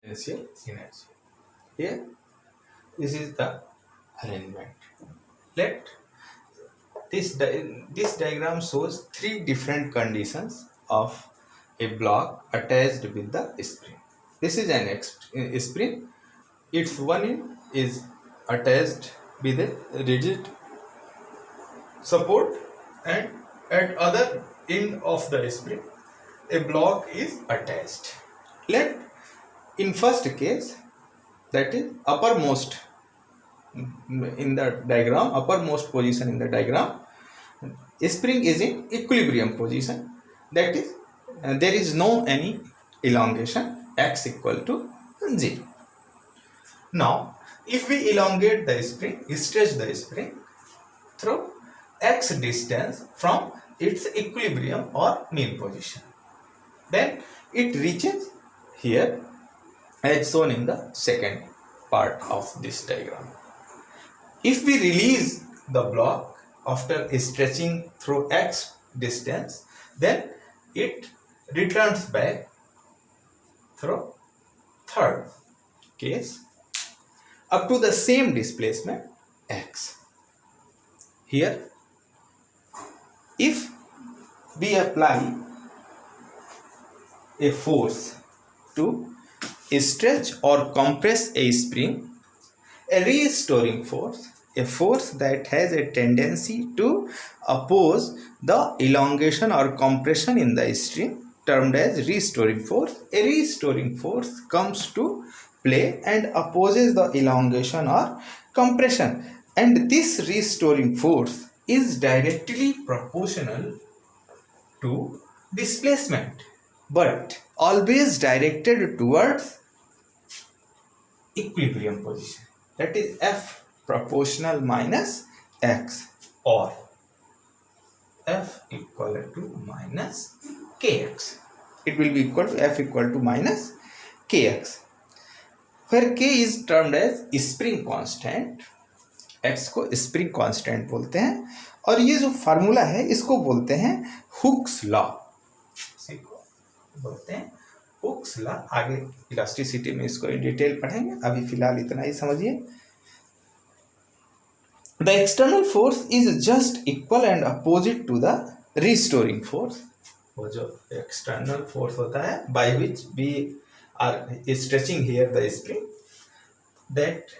potential energy. Here, this is the arrangement. Let this diagram shows three different conditions of a block attached with the spring. This is an spring. Its one end is attached with a rigid support, and at other end of the spring a block is attached. Let in first case, that is uppermost in the diagram, uppermost position in the diagram, spring is in equilibrium position, that is there is no any elongation, x equal to 0. Now if we elongate the spring, stretch the spring through x distance from its equilibrium or mean position, then it reaches here as shown in the second part of this diagram. If we release the block after stretching through x distance, then it returns back through third case up to the same displacement x. Here, if we apply a force to stretch or compress a spring, a restoring force, a force that has a tendency to oppose the elongation or compression in the string, termed as restoring force. A restoring force comes to play and opposes the elongation or compression, and this restoring force is directly proportional to displacement, but always directed towards equilibrium position, that is F proportional minus x, or F equal to minus kx. It will be equal to F equal to minus kx, where k is termed as spring constant, x को spring constant बोलते हैं, और ये जो formula है इसको बोलते हैं हुक्स लॉ, इसको बोलते हैं हुक्स लॉ। आगे इलास्टिसिटी में इसको इन डिटेल पढ़ेंगे, अभी फिलहाल इतना ही समझिए। The external force is just equal and opposite to the restoring force. वो जो external force होता है by which we are stretching here the spring, that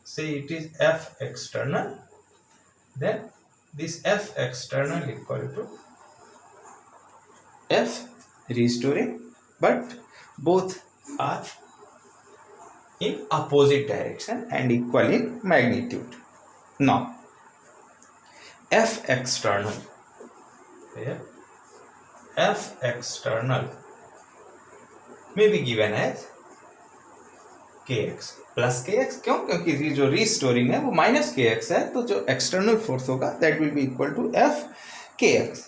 say it is F external, then this F external equal to F restoring, but both are in opposite direction and equal in magnitude. Now F external, here F external may be given as kx plus kx, क्यों? क्योंकि ये जो restoring है वो minus kx है, तो जो external force होगा that will be equal to F kx.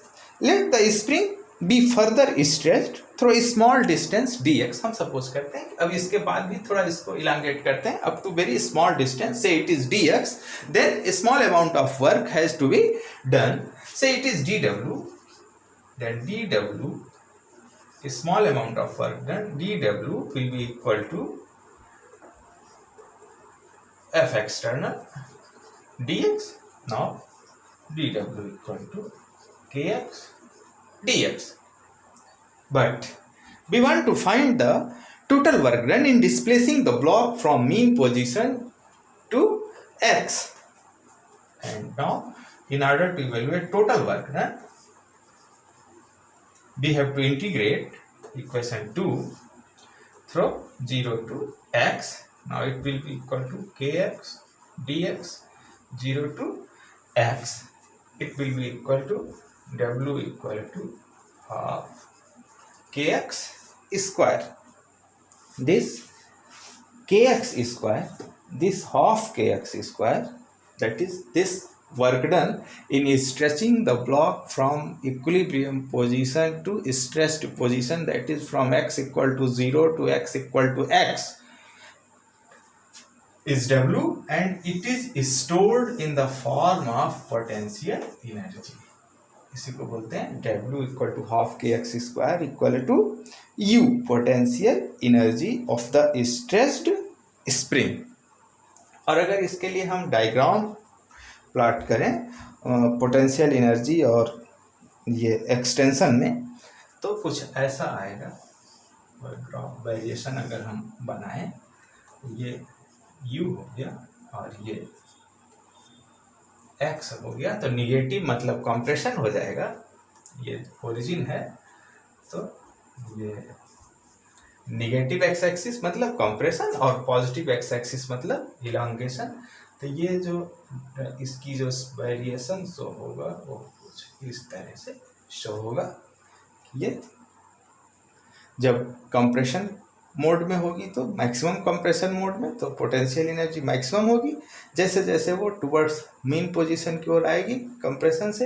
Let the spring be further stretched through a small distance dx. हम सपोज करते हैं अब इसके बाद भी थोड़ा इसको इलांगेट करते हैं up to very small distance, so it is dx, then a small amount of work has to be done, so it is dw, then dw, a small amount of work done, dw will be equal to F external dx. Now dw equal to kx dx. But we want to find the total work done in displacing the block from mean position to x. And now in order to evaluate total work done, we have to integrate equation 2 through 0 to x. Now it will be equal to kx dx 0 to x. It will be equal to w equal to half kx square. This kx square, this half kx square, that is this work done in stretching the block from equilibrium position to stretched position, that is from x equal to 0 to x equal to x, is w, and it is stored in the form of potential energy. इसी को बोलते हैं W equal to half k x square equal to U potential energy of the stressed spring. और अगर इसके लिए हम diagram plot करें पोटेंशियल एनर्जी और ये एक्सटेंशन में, तो कुछ ऐसा आएगा। ग्राफ वेरिएशन अगर हम बनाएं, ये U हो गया और ये x हो गया, तो निगेटिव मतलब कंप्रेशन हो जाएगा। ये ओरिजिन है, तो ये निगेटिव एक्स एक्सिस मतलब कंप्रेशन और पॉजिटिव एक्स एक्सिस मतलब इलांगेशन। तो ये जो इसकी जो वेरिएशन शो होगा वो कुछ इस तरह से शो होगा। ये जब कंप्रेशन मोड में होगी तो मैक्सिमम कंप्रेशन मोड में तो पोटेंशियल एनर्जी मैक्सिमम होगी। जैसे जैसे वो टुवर्ड्स मीन पोजीशन की ओर आएगी कंप्रेशन से,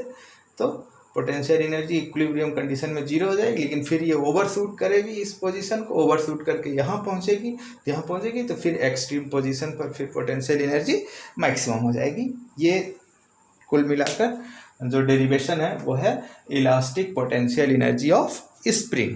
तो पोटेंशियल एनर्जी इक्विलिब्रियम कंडीशन में जीरो हो जाएगी, लेकिन फिर ये ओवरशूट करेगी इस पोजीशन को, ओवरशूट करके यहाँ पहुँचेगी तो फिर एक्सट्रीम पोजीशन पर फिर पोटेंशियल एनर्जी मैक्सिमम हो जाएगी। ये कुल मिलाकर जो डेरिवेशन है वो है elastic potential energy of spring.